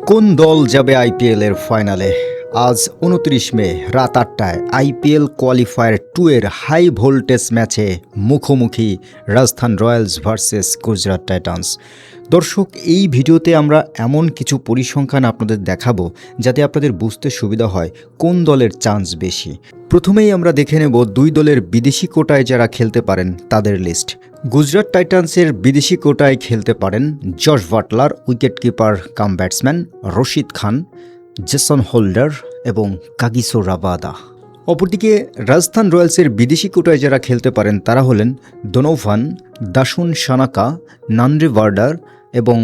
কোন দল যাবে আইপিএলের ফাইনালে? আজ ২৯ মে রাত ৮টায় আইপিএল কোয়ালিফায়ার 2 এর হাই ভোল্টেজ ম্যাচে মুখোমুখি Rajasthan Royals versus Gujarat Titans. দর্শক, এই ভিডিওতে আমরা এমন কিছু পরিসংখ্যান আপনাদের দেখাবো যাতে আপনাদের বুঝতে সুবিধা হয় কোন দলের চান্স বেশি। প্রথমেই আমরা দেখে নেব দুই দলের বিদেশি কোটায় যারা খেলতে পারেন তাদের লিস্ট। গুজরাট টাইটান্সের বিদেশি কোটায় খেলতে পারেন Jos Buttler, wicketkeeper cum batsman, Rashid Khan, Jason Holder এবং কাগিসো রাবাদা। অপরদিকে রাজস্থান রয়্যালসের বিদেশি কোটায় যারা খেলতে পারেন তারা হলেন ডোনোভান, দাসুন সানাকা, নান্দ্রে ভার্ডার এবং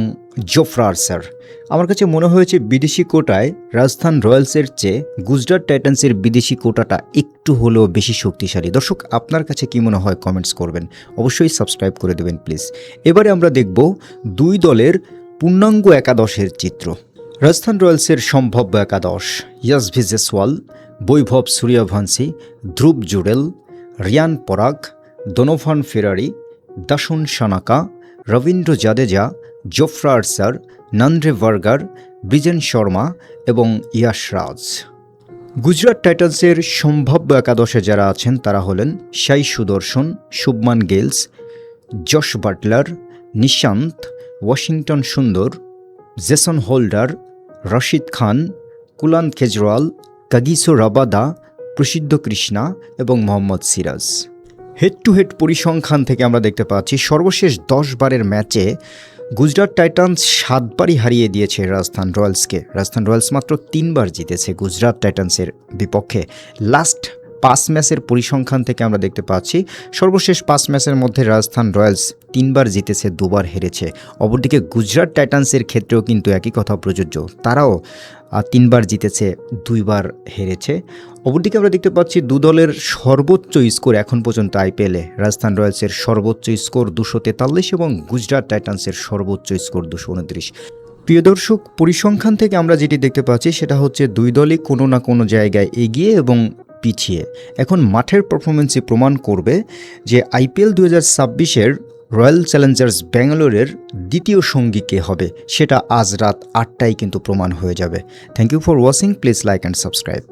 জোফরা আর্চার। আমার কাছে মনে হয়েছে বিদেশি কোটায় রাজস্থান রয়্যালসের চেয়ে গুজরাট টাইটান্সের বিদেশি কোটাটা একটু হলেও বেশি শক্তিশালী। দর্শক, আপনার কাছে কি মনে হয় কমেন্টস করবেন, অবশ্যই সাবস্ক্রাইব করে দেবেন প্লিজ। এবারে আমরা দেখব দুই দলের পূর্ণাঙ্গ একাদশের চিত্র। রাজস্থান রয়্যালসের সম্ভাব্য একাদশ: ইয়াজভি জেসওয়াল, বৈভব সূর্যবংশী, ধ্রুব জুডেল, রিয়ান পরাগ, ডোনোভান ফেরারি, দাসুন সানাকা, রবীন্দ্র জাদেজা, জোফরা আর্চার, নান্দ্রে ভার্গার, ব্রিজেন শর্মা এবং ইয়াশ রাজ। গুজরাট টাইটান্সের সম্ভাব্য একাদশে যারা আছেন তারা হলেন Sai Sudharsan, Shubman Gills, Jos Buttler, Nishant, Washington Sundar, Jason Holder, Rashid Khan, Kulan Kejriwal, Kagiso Rabada, Prasidh Krishna এবং Mohammed Siraj. Head to head পরিসংখ্যান থেকে আমরা দেখতে পাচ্ছি সর্বশেষ 10 বারের ম্যাচে গুজরাট টাইটান্স 7 বারই হারিয়ে দিয়েছে রাজস্থান রয়্যালসকে। রাজস্থান রয়্যালস মাত্র 3 বার জিতেছে গুজরাট টাইটান্সের বিপক্ষে। লাস্ট 5 ম্যাচের পরিসংখ্যান থেকে আমরা দেখতে পাচ্ছি সর্বশেষ 5 ম্যাচের মধ্যে রাজস্থান রয়্যালস 3 বার জিতেছে, 2 বার হেরেছে। অপরদিকে গুজরাট টাইটান্সের ক্ষেত্রেও কিন্তু একই কথা প্রযোজ্য, তারাও 3 বার জিতেছে, 2 বার হেরেছে। অপরদিকে আমরা দেখতে পাচ্ছি দু দলের সর্বোচ্চ স্কোর এখন পর্যন্ত আইপিএলে রাজস্থান রয়্যালসের সর্বোচ্চ স্কোর 243 এবং গুজরাট টাইটান্সের সর্বোচ্চ স্কোর 229। প্রিয় দর্শক, পরিসংখ্যান থেকে আমরা যেটি দেখতে পাচ্ছি সেটা হচ্ছে দুই দলই কোনো না কোনো জায়গায় এগিয়ে এবং পিছিয়ে। এখন মাঠের পারফরমেন্সই প্রমাণ করবে যে আইপিএল 2026-এর রয়্যাল চ্যালেঞ্জার্স ব্যাঙ্গালোরের দ্বিতীয় সঙ্গী কে হবে সেটা আজ রাত 8টায় কিন্তু প্রমাণ হয়ে যাবে। Thank you for watching, please like and subscribe.